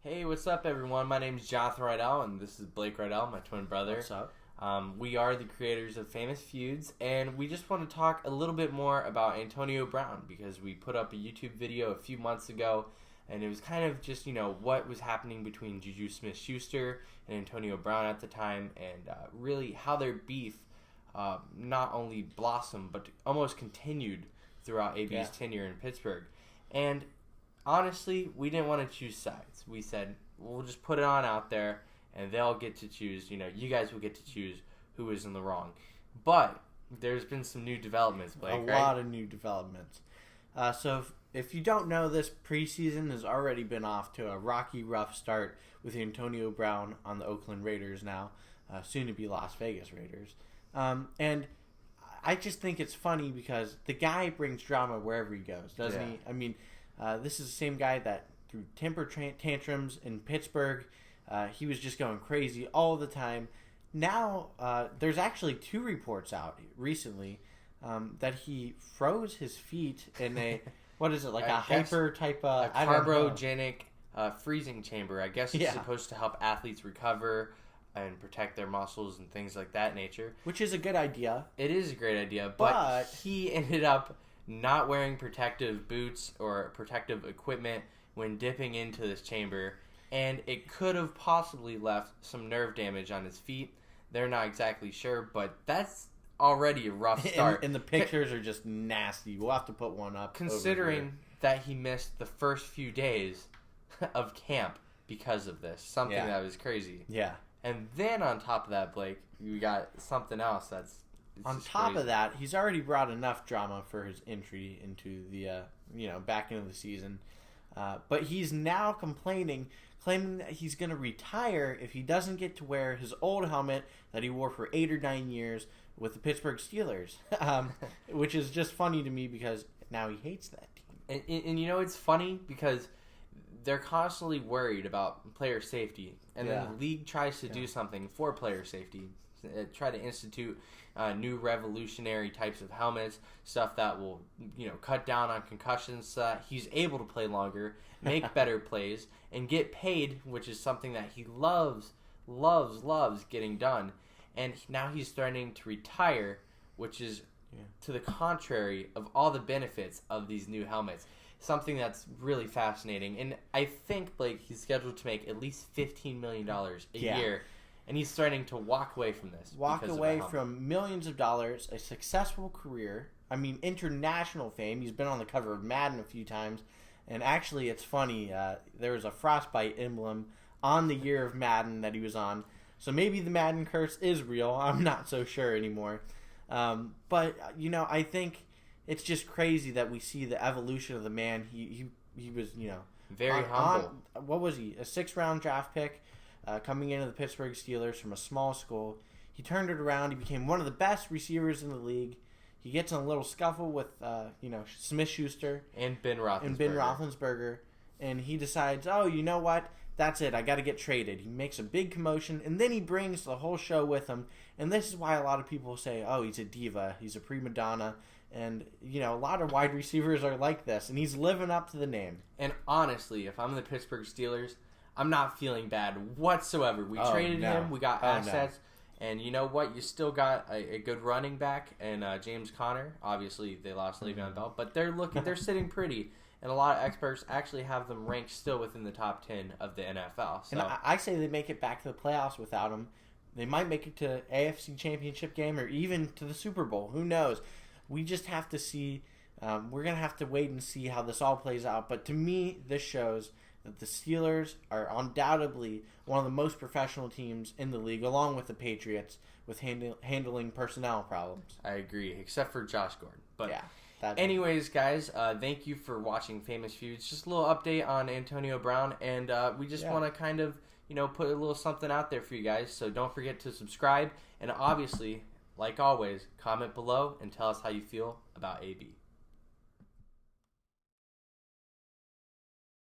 Hey, what's up, everyone? My name is Jonathan Rydell, and this is Blake Rydell, my twin brother. What's up? We are the creators of Famous Feuds, and we just want to talk a little bit more about Antonio Brown because we put up a YouTube video a few months ago, and it was kind of just, what was happening between Juju Smith-Schuster and Antonio Brown at the time, and really how their beef not only blossomed, but almost continued throughout AB's tenure in Pittsburgh. And honestly, we didn't want to choose sides. We said, we'll just put it on out there, and they'll get to choose, you guys will get to choose who is in the wrong. But there's been some new developments, Blake, A lot of new developments. So if you don't know, this preseason has already been off to a rocky, rough start with Antonio Brown on the Oakland Raiders now, soon to be Las Vegas Raiders. And I just think it's funny because the guy brings drama wherever he goes, doesn't he? I mean, this is the same guy that threw temper tantrums in Pittsburgh. He was just going crazy all the time. Now, there's actually two reports out recently that he froze his feet in a, what is it, like a hyper type of... A cryogenic freezing chamber. I guess it's supposed to help athletes recover and protect their muscles and things like that nature. Which is a good idea. It is a great idea, but he ended up not wearing protective boots or protective equipment when dipping into this chamber, and it could have possibly left some nerve damage on his feet. They're not exactly sure, but that's already a rough start. And the pictures are just nasty. We'll have to put one up. Considering that he missed the first few days of camp because of this. Something that was crazy. Yeah. And then on top of that, Blake, you got something else that's... On top of that, he's already brought enough drama for his entry into the, back into the season. But he's now claiming that he's going to retire if he doesn't get to wear his old helmet that he wore for 8 or 9 years with the Pittsburgh Steelers. Which is just funny to me because now he hates that team. And it's funny because they're constantly worried about player safety. And then the league tries to do something for player safety. Try to institute new revolutionary types of helmets, stuff that will, cut down on concussions so that he's able to play longer, make better plays, and get paid, which is something that he loves getting done. And now he's starting to retire, which is to the contrary of all the benefits of these new helmets. Something that's really fascinating. And I think, Blake, he's scheduled to make at least $15 million a year. And he's starting to walk away from this. Walk away from millions of dollars, a successful career. I mean, international fame. He's been on the cover of Madden a few times. And actually, it's funny. There was a frostbite emblem on the year of Madden that he was on. So maybe the Madden curse is real. I'm not so sure anymore. But, I think it's just crazy that we see the evolution of the man. He was, very humble. What was he? A 6th-round draft pick. Coming into the Pittsburgh Steelers from a small school. He turned it around. He became one of the best receivers in the league. He gets in a little scuffle with, Smith-Schuster. And Ben Roethlisberger. And he decides, oh, you know what? That's it. I got to get traded. He makes a big commotion, and then he brings the whole show with him. And this is why a lot of people say, oh, he's a diva. He's a prima donna. And, a lot of wide receivers are like this. And he's living up to the name. And honestly, if I'm the Pittsburgh Steelers, I'm not feeling bad whatsoever. We traded him. We got assets. And you know what? You still got a good running back and James Conner. Obviously, they lost Le'Veon Bell. But they're sitting pretty. And a lot of experts actually have them ranked still within the top 10 of the NFL. So. And I say they make it back to the playoffs without him. They might make it to AFC Championship game or even to the Super Bowl. Who knows? We just have to see. We're going to have to wait and see how this all plays out. But to me, this shows that the Steelers are undoubtedly one of the most professional teams in the league, along with the Patriots, with handling personnel problems. I agree, except for Josh Gordon. But anyways, guys, thank you for watching Famous Feuds. Just a little update on Antonio Brown, and we just want to kind of, put a little something out there for you guys. So don't forget to subscribe, and obviously, like always, comment below and tell us how you feel about AB.